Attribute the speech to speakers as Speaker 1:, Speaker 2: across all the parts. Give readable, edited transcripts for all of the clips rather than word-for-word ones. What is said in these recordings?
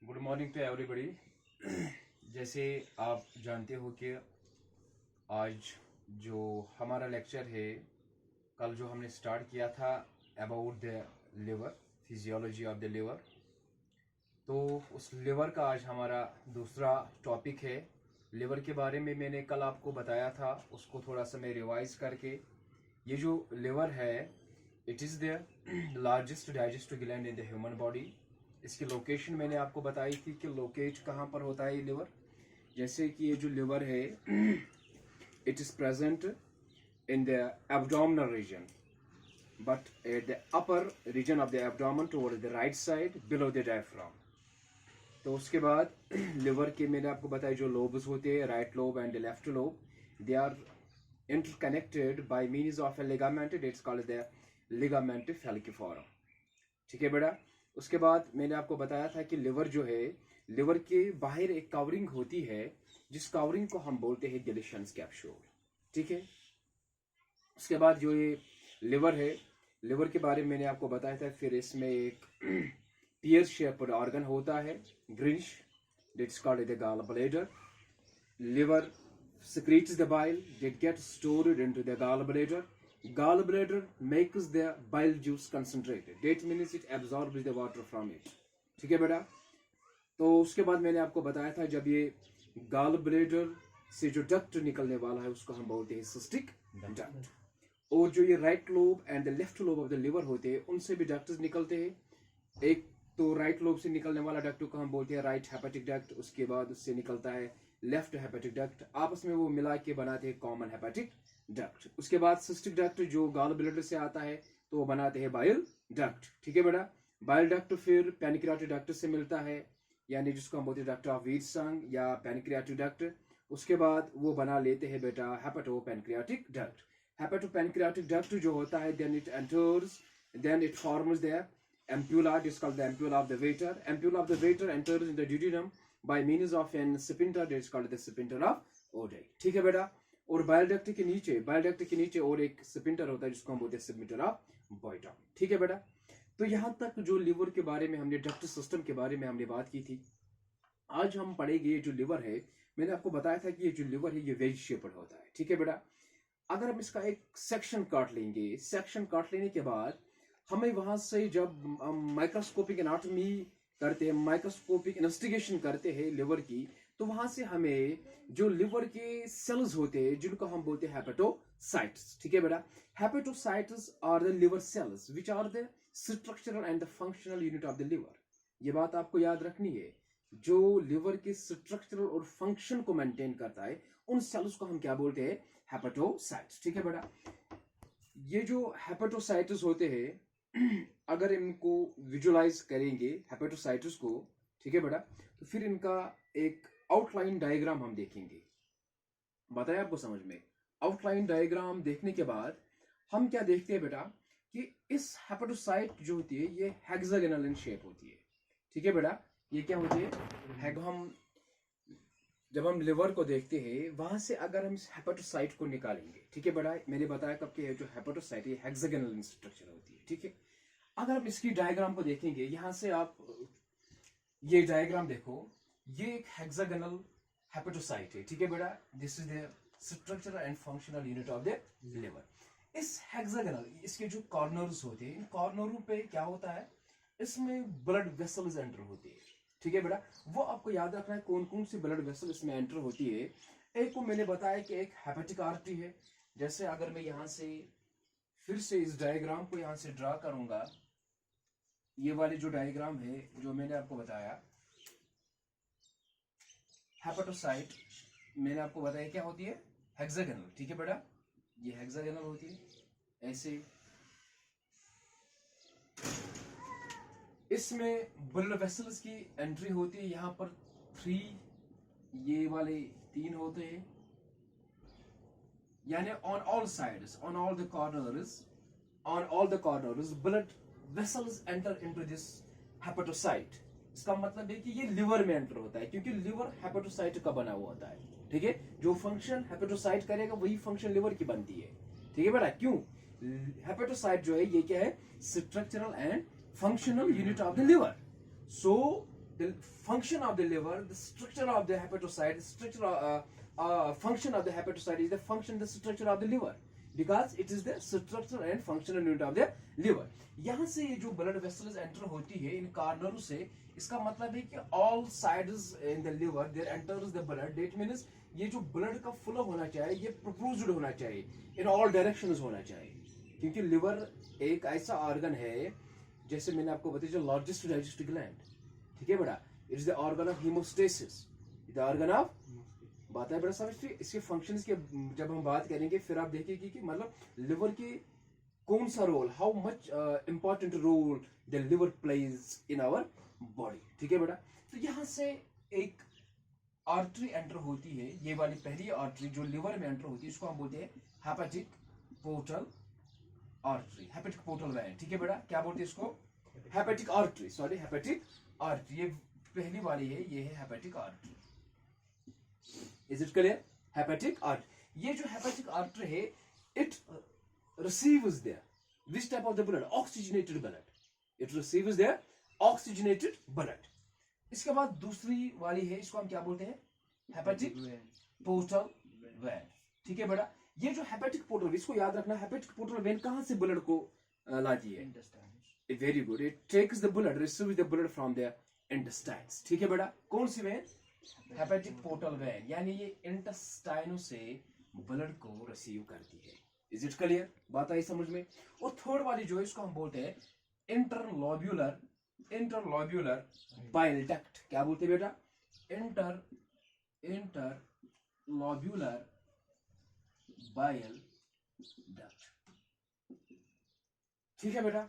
Speaker 1: Good morning to everybody. जैसे आप जानते हो कि आज जो हमारा लेक्चर है, कल जो हमने स्टार्ट किया था about the liver, physiology of the liver, तो उस लिवर का आज हमारा दूसरा टॉपिक है। लिवर के बारे में मैंने कल आपको बताया था, उसको थोड़ा सा मैं रिवाइज करके, ये जो लिवर है it is the largest digestive gland in the human body. इसकी लोकेशन मैंने आपको बताई थी कि लोकेट कहाँ पर होता है ये लिवर। जैसे कि ये जो लिवर है it is present in the abdominal region, but at the upper region of the abdomen toward the right side below the diaphragm. तो उसके बाद लिवर के मैंने आपको बताया जो लोब्स होते हैं, right lobe and left lobe, they are interconnected by means of a ligament, it's called the ligament falciform. ठीक है बेटा। उसके बाद मैंने आपको बताया था कि लिवर जो है, लिवर के बाहर एक कवरिंग होती है जिस कवरिंग को हम बोलते हैं डिलिशंस कैप्सूल। ठीक है। उसके बाद जो ये लिवर है, लिवर के बारे में मैंने आपको बताया था। फिर इसमें एक पियर शेप्ड ऑर्गन होता है greenish, that's called the gall bladder. Liver secretes the bile that gets stored into the gallbladder. Gallbladder makes the bile juice concentrated. That means it absorbs the water from it. ठीक है बेटा। तो उसके बाद मैंने आपको बताया था जब ये गॉल ब्लेडर से जो डक्ट निकलने वाला है उसको हम बोलते हैं सिस्टिक डक्ट। और जो ये right lobe and the left lobe of the liver होते हैं उनसे भी डक्ट्स निकलते हैं। एक तो राइट लोब से निकलने वाला डक्ट को हम बोलते हैं राइट हेपेटिक डक्ट। उसके बाद उससे निकलता है लेफ्ट हेपेटिक डक्ट, आपस में वो मिला के बनाते हैं कॉमन हेपेटिक डक्ट। उसके बाद सिस्टिक डक्ट जो गॉल ब्लैडर से आता है तो वो बनाते हैं बाइल डक्ट। ठीक है बेटा। बाइल डक्ट फिर पैनक्रियाटिक डक्ट से मिलता है, यानी जिसको हम बोलते हैं डक्ट ऑफ वीटसंग या पैनक्रियाटिक डक्ट। उसके बाद वो बना लेते हैं बेटा hepato pancreatic duct. Hepato pancreatic duct जो होता है then it forms the ampulla, it is called the ampulla of the Vater. Ampulla of the Vater enters in the duodenum by means of an sphincter, that is called the sphincter of Oddi. ठीक है बेटा। और bile duct के नीचे और एक sphincter होता है जिसको हम बोलते हैं स्फिंक्टर ऑफ बॉयटन। ठीक है बेटा। तो यहाँ तक जो लिवर के बारे में हमने, डक्ट सिस्टम के बारे में हमने बात की थी। आज हम पढ़ेंगे ये जो लिवर है, मैंने आपको बताया था कि ये जो लिवर है ये वेज शेप्ड होता है। ठीक है बेटा। अगर हम इसका एक सेक्शन काट लेंगे, सेक्शन काट लेने के बाद हमें वहां से जब माइक्रोस्कोपिक एनाटॉमी करते हैं, माइक्रोस्कोपिक इन्वेस्टिगेशन करते हैं लिवर की, तो वहां से हमें जो लिवर के सेल्स होते हैं जिनको हम बोलते हैं हेपेटोसाइट्स। ठीक है बेटा। Hepatocytes are the liver cells which are the structural and the functional unit of the liver. ये बात आपको याद रखनी है। जो लिवर के स्ट्रक्चरल और फंक्शन को मेंटेन करता है उन सेल्स को हम क्या बोलते हैं? हेपेटोसाइट्स। ठीक है बेटा। ये जो हेपेटोसाइट्स होते हैं, अगर इनको विजुअलाइज करेंगे हेपेटोसाइट्स को, ठीक है बेटा, तो फिर इनका एक आउटलाइन डायग्राम हम देखेंगे। बताया आपको समझ में? आउटलाइन डायग्राम देखने के बाद हम क्या देखते हैं बेटा कि इस हेपेटोसाइट जो होती है ये हेक्सागोनल इन शेप होती है। ठीक है बेटा। ये क्या होती है? जब हम लिवर को देखते हैं वहां से अगर हम इस हेपेटोसाइट को निकालेंगे, ठीक है बेटा, मैंने बताया कब कि जो हेपेटोसाइट है हेक्सागोनल इन स्ट्रक्चर होती है। ठीक है। अगर हम इसकी डायग्राम को देखेंगे, यहां से आप ये डायग्राम देखो, ये एक हेक्सागोनल हेपेटोसाइट है। ठीक है बेटा। This is the structural and functional unit of the liver. इस हेक्सागोनल, इसके जो कॉर्नर्स होते हैं, इन कॉर्नरों पे क्या होता है? इसमें ब्लड वेसल्स एंटर होती है। ठीक है बेटा। वो आपको याद रखना है कौन कौन सी ब्लड वेसल इसमें एंटर होती है। एक को मैंने बताया कि एक हेपेटिक आर्टरी है। जैसे अगर मैं यहां से फिर से इस डायग्राम को यहां से ड्रा करूंगा, ये वाली जो डायग्राम है जो मैंने आपको बताया, हेपेटोसाइट मैंने आपको बताया क्या होती है? हेक्सागोनल। ठीक है बेटा। ये हेक्सागोनल होती है ऐसे। इसमें ब्लड वेसल्स की एंट्री होती है। यहां पर 3, ये वाले 3 होते हैं, यानी on all sides, on all the corners blood vessels enter into this hepatocyte. इसका मतलब है कि ये लिवर में एंटर होता है, क्योंकि लिवर हेपेटोसाइट का बना हुआ होता है। ठीक है। जो फंक्शन हेपेटोसाइट करेगा वही फंक्शन लिवर की बनती है। ठीक है बेटा। क्यों? हेपेटोसाइट जो है ये क्या है? Structural and functional unit of the liver. So the function of the liver, the structure of the hepatocyte, the structure function of the hepatocyte is the function, the structure of the liver, because it is the structure and functional unit of the liver. यहाँ से ये जो blood vessels enter होती है इन कार्नरों से, इसका मतलब है कि all sides in the liver there enters the blood. That means ये जो blood का flow होना चाहिए ये proposed होना चाहिए, in all directions होना चाहिए, क्योंकि liver एक ऐसा organ है, जैसे मैंने आपको बताया, जो largest digestive gland, ठीक है बेटा, it is the organ of hemostasis, the organ of, बात है बड़ा समझ। इसके फंक्शंस के जब हम बात करेंगे फिर आप देखेंगे कि मतलब लिवर की कौन सा role, how much important role the liver plays in our body, ठीक है बेटा। तो यहाँ से एक आर्टरी एंटर होती है, ये वाली पहली आर्टरी जो लिवर में एंटर होती है इसको हम बोलते हैं hepatic portal artery, hepatic portal when, ठीक है बेटा। क्या बोलते हैं इसको? Hepatic artery, sorry hepatic artery, ये पहली वाली है, ये है hepatic artery. Is it clear? Hepatic artery. ये जो hepatic artery है, it receives there which type of the blood? Oxygenated blood. It receives there oxygenated blood. इसके बाद दूसरी वाली है, इसको हम क्या बोलते हैं? Hepatic portal vein. ठीक है बेटा। ये जो hepatic portal vein, इसको याद रखना, hepatic portal vein कहाँ से blood को लाती है? Very good. It takes the blood, receives the blood from the intestines. ठीक है बेटा। कौन सी vein? हेपेटिक पोर्टल वेन, यानी ये इंटेस्टाइनों से ब्लड को रिसीव करती है। Is it clear? बात आई समझ में? और थर्ड वाली जो है इसको हम बोलते हैं इंटरलोब्यूलर बाइल डक्ट। क्या बोलते हैं बेटा? इंटरलोब्यूलर बाइल डक्ट, ठीक है बेटा।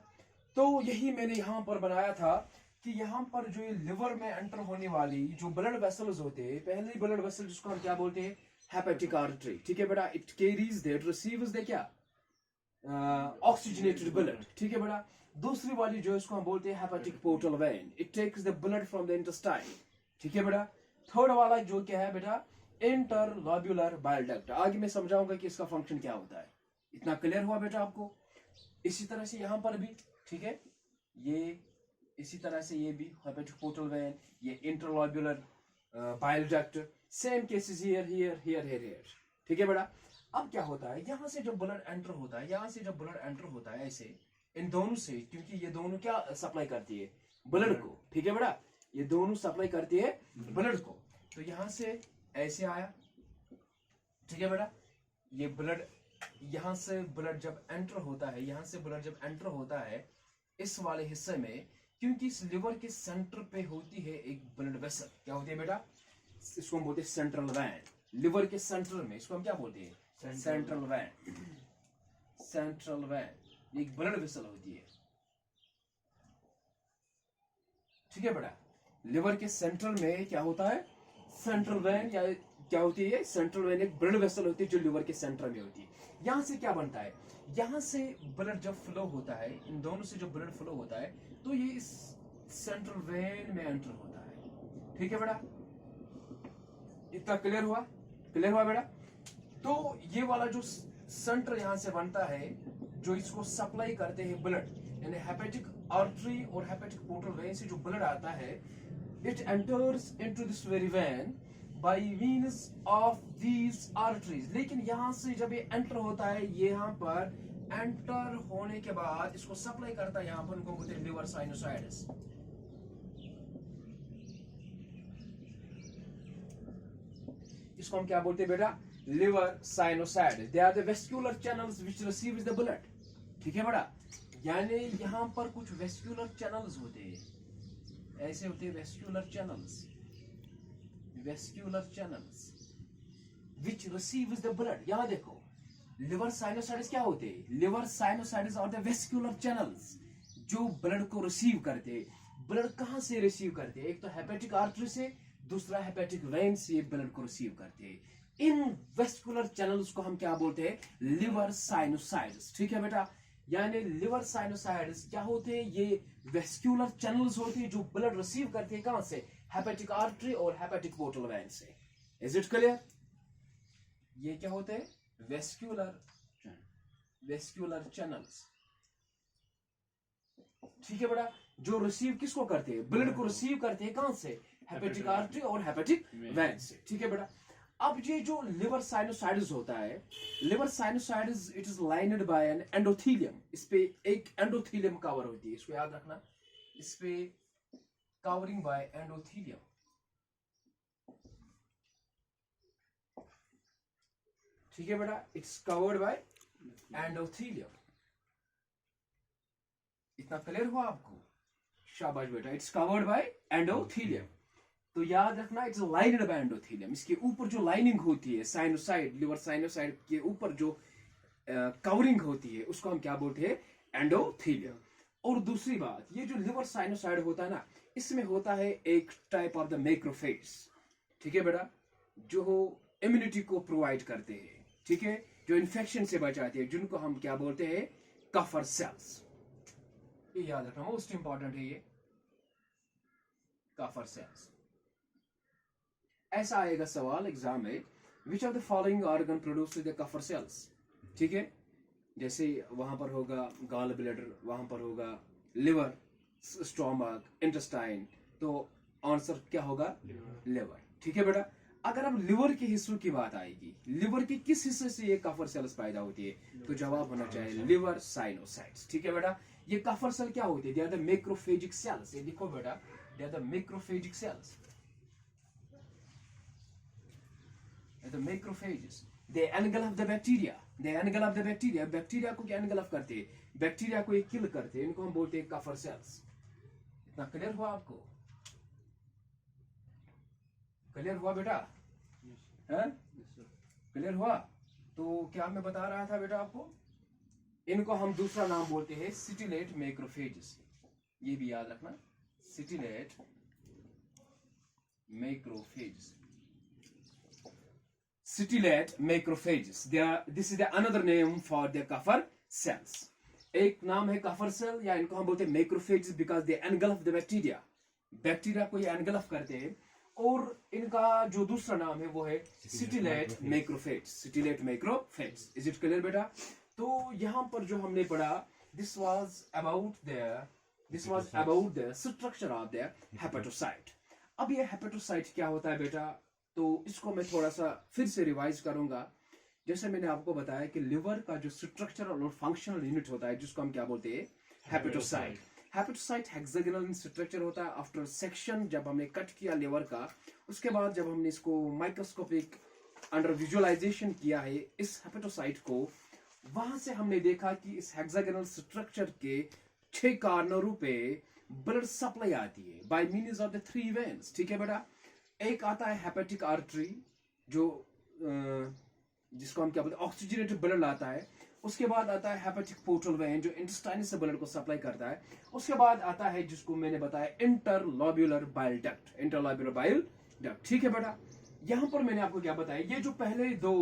Speaker 1: तो यही मैंने यहां पर बनाया था कि यहाँ पर जो लिवर में एंटर होने वाली जो ब्लड वेसल्स होते हैं, पहली ब्लड वेसल जिसको हम क्या बोलते हैं? हेपेटिक आर्टरी, ठीक है बेटा। It carries the, it receives the क्या? ऑक्सीजनेटेड ब्लड, ठीक है बेटा। दूसरी वाली जो इसको हम बोलते हैं hepatic portal vein, it takes the blood from the intestine, ठीक है बेटा। थर्ड वाला जो क्या है बेटा? Interlobular bile duct. आगे मैं समझाऊंगा कि इसका फंक्शन क्या होता है। इतना क्लियर हुआ बेटा आपको? इसी तरह से यहाँ पर भी, ठीक है, ये इसी तरह से ये भी हेपेटिक पोर्टल वेन, ये interlobular bile duct, same cases here here here here here, ठीक है बेटा। अब क्या होता है, यहाँ से जब ब्लड एंटर होता है, यहाँ से जब ब्लड एंटर होता है ऐसे इन दोनों से, क्योंकि ये दोनों क्या सप्लाई करती है? ब्लड को, ठीक है बेटा। ये दोनों सप्लाई करती है ब्लड को। तो यहाँ से ऐसे आया, ठीक है बेटा। ये ब्लड, यहाँ से ब्लड जब एंटर होता है, यहाँ से ब्लड जब एंटर होता है इस वाले हिस्से में, क्योंकि इस लिवर के सेंटर पे होती है एक ब्लड वेसल, क्या होती है बेटा? इसको हम बोलते हैं सेंट्रल वेन। लिवर के सेंटर में इसको हम क्या बोलते हैं? Central vein. सेंट्रल वेन एक ब्लड वेसल होती है, ठीक है बेटा। लिवर के सेंटर में क्या होता है? सेंट्रल वेन, या क्या होती है? सेंट्रल वेन एक ब्लड वेसल होती है जो लिवर के सेंटर में होती है। यहां से क्या बनता है? यहां से ब्लड जब फ्लो होता है, इन दोनों से जब ब्लड फ्लो होता है तो ये इस सेंट्रल वेन में एंटर होता है, ठीक है बेटा। इतना क्लियर हुआ? क्लियर हुआ बेटा? तो ये वाला जो सेंटर यहां से बनता है, जो इसको सप्लाई करते हैं ब्लड, यानी हेपेटिक आर्टरी और हेपेटिक पोर्टल वेन से जो ब्लड आता है, it enters into this very when by means of these arteries। लेकिन यहां से जब ये एंटर होता है, यहाँ पर एंटर होने के बाद इसको सप्लाई करता है, यहाँ पर उनको बोलते हैं लिवर साइनोसाइड्स। इसको हम क्या बोलते हैं बेटा? Liver sinusoids. They are the vascular channels which receives the blood, ठीक है बेटा। यानी यहाँ पर कुछ वेस्कुलर चैनल्स होते हैं, ऐसे होते हैं vascular channels, vascular channels which receives the blood। यहां देखो, लिवर साइनोसाइड्स क्या होते हैं? लिवर साइनोसाइड्स और द वेस्कुलर चैनल्स जो ब्लड को रिसीव करते हैं। ब्लड कहां से रिसीव करते हैं? एक तो हेपेटिक आर्टरी से, दूसरा हेपेटिक वेन से ब्लड को रिसीव करते हैं। इन वेस्कुलर चैनल्स को हम क्या बोलते हैं? लिवर साइनोसाइड्स, ठीक है बेटा। यानी लिवर साइनोसाइड्स क्या होते हैं? ये वेस्कुलर चैनल्स होते हैं जो ब्लड रिसीव करते हैं, कहां से? हेपेटिक आर्टरी और हेपेटिक पोर्टल वेन से। Is it clear? ये क्या होते हैं? वेस्कुलर चैनल्स, ठीक है बेटा।
Speaker 2: जो रिसीव किसको करते हैं, ब्लड को रिसीव करते हैं कहां से, हेपेटिक आर्टरी और हेपेटिक वेन से, ठीक है बेटा। अब ये जो लिवर साइनोसाइड्स होता है, liver sinusoids it is lined by an endothelium, इस पे एक एंडोथेलियम कवर होती है, इसको याद रखना, इस पे कवरिंग बाय एंडोथेलियम, ठीक है बेटा, इट्स कवर्ड बाय एंडोथेलियम। इतना क्लियर हुआ आपको, शाबाश बेटा, इट्स कवर्ड बाय एंडोथेलियम। तो याद रखना इट्स लाइनेड बाय एंडोथेलियम, इसके ऊपर जो लाइनिंग होती है साइनोसाइड, लिवर साइनोसाइड के ऊपर जो कवरिंग होती है उसको हम क्या बोलते हैं, एंडोथेलियम। और दूसरी बात, ये जो लिवर साइनोसाइड होता है ना, इसमें होता है एक टाइप ऑफ द मैक्रोफेज, ठीक है बेटा, जो इम्यूनिटी को प्रोवाइड करते हैं, ठीक है, जो इन्फेक्शन से बचाते हैं, जिनको हम क्या बोलते हैं, कफर सेल्स। ये याद रखना, मोस्ट इंपॉर्टेंट है ये कफर सेल्स। ऐसा आएगा सवाल एग्जाम में, which of the following organ produce the Kupffer sales, ठीक है, जैसे वहां पर होगा गॉल ब्लैडर, वहां पर होगा लिवर, स्टोमक, इंटेस्टाइन, तो आंसर क्या होगा, लिवर, ठीक है बेटा। अगर अब लिवर के हिस्सों की बात आएगी, लिवर के किस हिस्से से ये कफर सेल्स पैदा होती है, तो जवाब होना चाहिए लिवर साइनोसाइट्स, ठीक है बेटा। ये कफर सेल क्या होती है, they are the macrophagic cells, ये लिखो बेटा, they are the macrophagic cells, the macrophages, they engulf the bacteria, they engulf the bacteria, bacteria को क्या engulf करते हैं, बैक्टीरिया को ये किल करते हैं, इनको हम बोलते हैं कफर सेल्स। इतना क्लियर हुआ आपको, क्लियर हुआ बेटा, हैं, क्लियर हुआ। तो क्या मैं बता रहा था बेटा आपको, इनको हम दूसरा नाम बोलते हैं सिटिलेट मैक्रोफेजेस, ये भी याद रखना, stellate macrophages, stellate macrophages, this is the another name for the Kupffer cells. एक नाम है कफर सेल, या इनको हम बोलते हैं macrophages because they engulf the bacteria, bacteria को ये एनगल्फ करते हैं। और इनका जो दूसरा नाम है वो है stellate macrophage, stellate macrophage. Is it clear बेटा। तो यहां पर जो हमने पढ़ा, this was about the structure of the hepatocyte. अब ये हेपेटोसाइट क्या होता है बेटा, तो इसको मैं थोड़ा सा फिर से रिवाइज करूंगा। जैसे मैंने आपको बताया कि लिवर का जो स्ट्रक्चरल और फंक्शनल यूनिट होता है, जिसको हम क्या बोलते हैं, हेपेटोसाइट। हेपेटोसाइट हेक्सागोनल स्ट्रक्चर होता है। आफ्टर सेक्शन, जब हमने कट किया लिवर का, उसके बाद जब हमने इसको माइक्रोस्कोपिक अंडर विजुअलाइजेशन किया है इस हेपेटोसाइट को, वहां से हमने देखा कि इस हेक्सागोनल स्ट्रक्चर के 6 कॉर्नरों पे ब्लड सप्लाई आती है bye means of the 3 veins, ठीक है बेटा। एक आता है हेपेटिक आर्टरी, जो जिसको हम क्या बोलते हैं, ऑक्सीजनेटेड ब्लड लाता है। उसके बाद आता है हेपेटिक पोर्टल वेन, जो इंटेस्टाइन से ब्लड को सप्लाई करता है। उसके बाद आता है जिसको मैंने बताया interlobular bile duct, interlobular bile duct, ठीक है बेटा। यहां पर मैंने आपको क्या बताया, ये जो पहले दो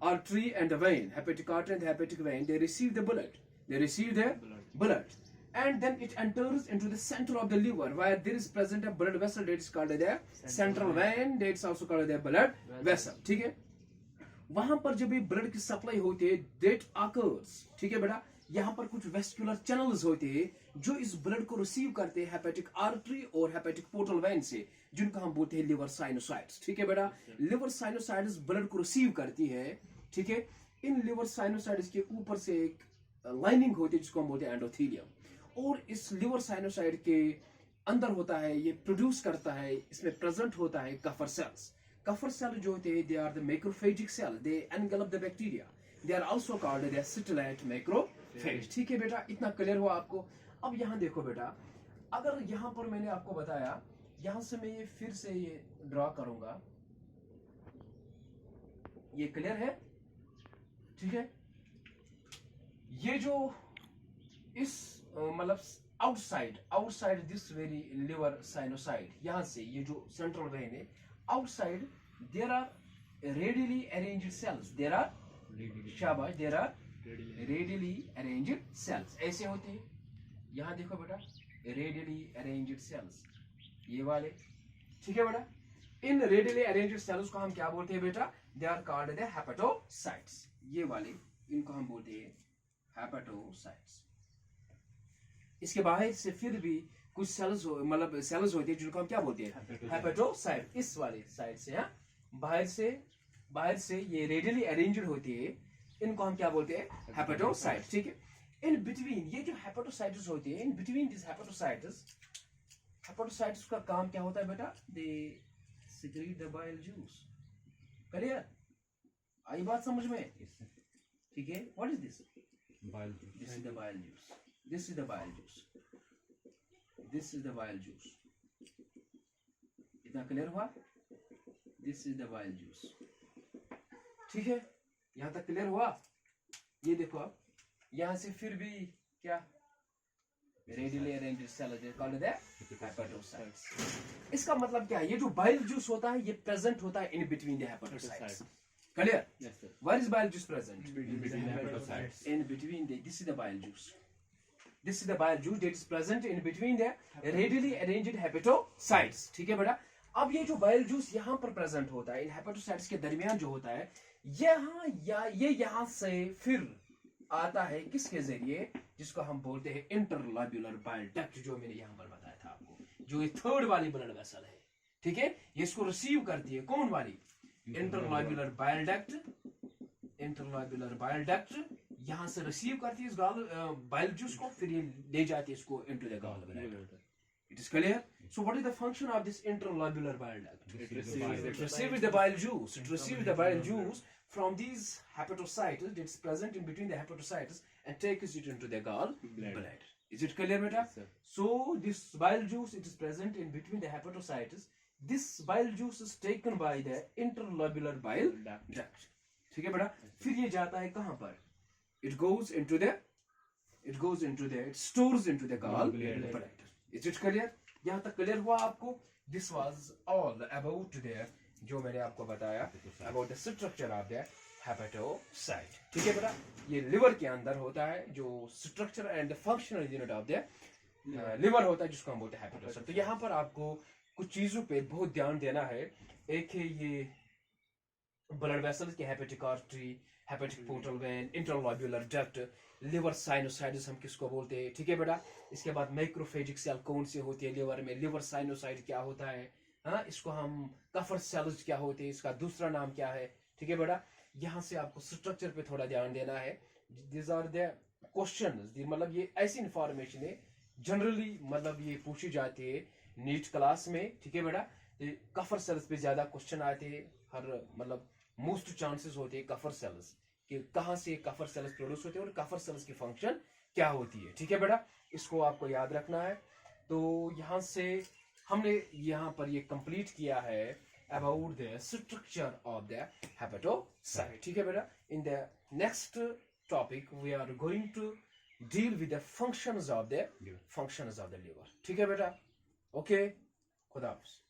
Speaker 2: artery and when, hepatic artery and hepatic when, they receive the blood and then it enters into the center of the liver where there is present a blood vessel that is called the central vein, that is also called the blood vessel, ठीक है। वहां पर जब ये blood की supply होती है, that occurs, ठीक है बेटा। यहाँ पर कुछ वेस्कुलर चैनल्स होते हैं जो इस ब्लड को रिसीव करते हैं हेपेटिक आर्टरी और हेपेटिक पोर्टल वेन से, जिनको हम बोलते हैं लिवर साइनोसाइड्स, ठीक है बेटा। लिवर साइनोसाइड्स ब्लड को रिसीव करती है, ठीक है। इन लिवर साइनोसाइड्स के ऊपर से एक लाइनिंग होती है जिसको हम बोलते हैं एंडोथेलियम, और इस लिवर साइनोसाइड के अंदर होता है, ये प्रोड्यूस करता है, इसमें प्रेजेंट होता है कफर सेल्स। कफर सेल जो होते हैं, they are the macrophagic cell, they engulf the bacteria, they are also called the stellate macrophage, ठीक है बेटा। इतना क्लियर हुआ आपको। अब यहाँ देखो बेटा, अगर यहाँ पर मैंने आपको बताया, यहां से मैं ये फिर से ये ड्रॉ करूंगा, ये क्लियर है, ठीक है। ये जो इस मतलब outside this very liver sinusoid, यहां से ये जो सेंट्रल वेन है, outside there are radially arranged cells, there are शाबाश, there are radially arranged cells, ऐसे होते हैं। यहां देखो बेटा, रेडियली अरेंज्ड सेल्स, ये वाले, ठीक है बेटा। इन रेडियली अरेंज्ड सेल्स को हम क्या बोलते हैं बेटा, they are called the hepatocytes, ये वाले, इनको हम बोलते हैं हेपेटोसाइट्स। इसके बाहर से फिर भी कुछ सेल्स मतलब सेल्स होते हैं जिनको हम क्या बोलते हैं, हेपेटोसाइट। इस वाले साइड से, हाँ, बाहर से ये रेडियली अरेंज्ड होती है, इनको हम क्या बोलते हैं, हेपेटोसाइट। ठीक है, इन बिटवीन ये जो हेपेटोसाइट्स होती है, इन बिटवीन दिस हेपेटोसाइट्स का काम क्या होता है बेटा, they secrete the bile juice. Clear, आई बात समझ में? ठीक है, what is this? This is the bile juice, this is the bile juice, this is the bile juice. इतना क्लियर हुआ? This is the bile juice. ठीक है, यहां तक क्लियर हुआ? ये देखो अब यहां से फिर भी क्या, radially arranged cell called the hepatocytes. इसका मतलब क्या है, ये जो बाइल जूस होता है ये प्रेजेंट होता है in between the hepatocytes. Clear?
Speaker 3: Yes, sir.
Speaker 2: Where is bile juice present?
Speaker 3: Between the hepatocytes.
Speaker 2: In between this is the bile juice. This is the bile juice that is present in between the readily arranged hepatocytes. ठीक है बेटा, अब ये जो bile juice यहाँ पर present होता है इन hepatocytes के दरमियान जो होता है, ये यहाँ से फिर आता है किसके जरिए, जिसको हम बोलते हैं इंटरलोब्युलर बाइल डक्ट, जो मैंने यहाँ पर बताया था आपको, जो ये थर्ड वाली ब्लड वेसल है। ठीक है, ये इसको रिसीव करती है, कौन वाली, इंटरलोब्युलर बाइल डक्ट। इंटरलोब्युलर बाइल डक्ट यहां से रिसीव करती है इस बाइल जूस को, फिर ये ले जाती है इसको into the gall bladder. It is clear? So what is the function of this interlobular bile duct? It receives the bile juice. It receives the bile juice from these hepatocytes that's present in between the hepatocytes and takes it into the gallbladder. Is it clear, beta?
Speaker 3: Yes, sir.
Speaker 2: So this bile juice, it is present in between the hepatocytes. This bile juice is taken by the interlobular bile duct. ठीक है बेटा, फिर ये जाता है कहाँ पर? It stores into the gallbladder. Is it clear? यहाँ तक क्लियर हुआ आपको? This was all about the जो मैंने आपको बताया about the structure of the hepatocyte. ठीक है बेटा, ये लिवर के अंदर होता है, जो structure and the functional unit of the liver होता है, जिसको हम बोलते हैं हेपेटोसाइट। तो यहाँ पर आपको कुछ चीजों पे बहुत ध्यान देना है। एक है ये ब्लड वेसल्स के hepatic artery, hepatic portal vein, interlobular duct, liver sinusoids हम किसको बोलते हैं। ठीक है बेटा, इसके बाद मैक्रोफेजिक सेल कौन से होती है लिवर में, लिवर साइनोसाइड क्या होता है, हाँ, इसको हम कफर सेल्स क्या होते हैं, इसका दूसरा नाम क्या है। ठीक है बेटा, यहाँ से आपको स्ट्रक्चर पे थोड़ा ध्यान देना है। दिस आर द क्वेश्चंस, मतलब ये ऐसी इंफॉर्मेशन है जनरली, मतलब ये पूछी जाती है नीट क्लास में। ठीक है बेटा, कफर सेल्स पे ज्यादा क्वेश्चन आते हैं, हर मतलब मोस्ट चांसेस होते हैं कफर सेल्स कि कहाँ से कफर सेल्स प्रोड्यूस होते हैं और कफर सेल्स की फंक्शन क्या होती है। ठीक है बेटा, इसको आपको याद रखना है। तो यहाँ से हमने यहाँ पर ये कंप्लीट किया है about the structure of the hepatocyte. ठीक है बेटा, in the next topic we are going to deal with the functions of the liver. ठीक है बेटा, ओके, खुदा हाफिज़।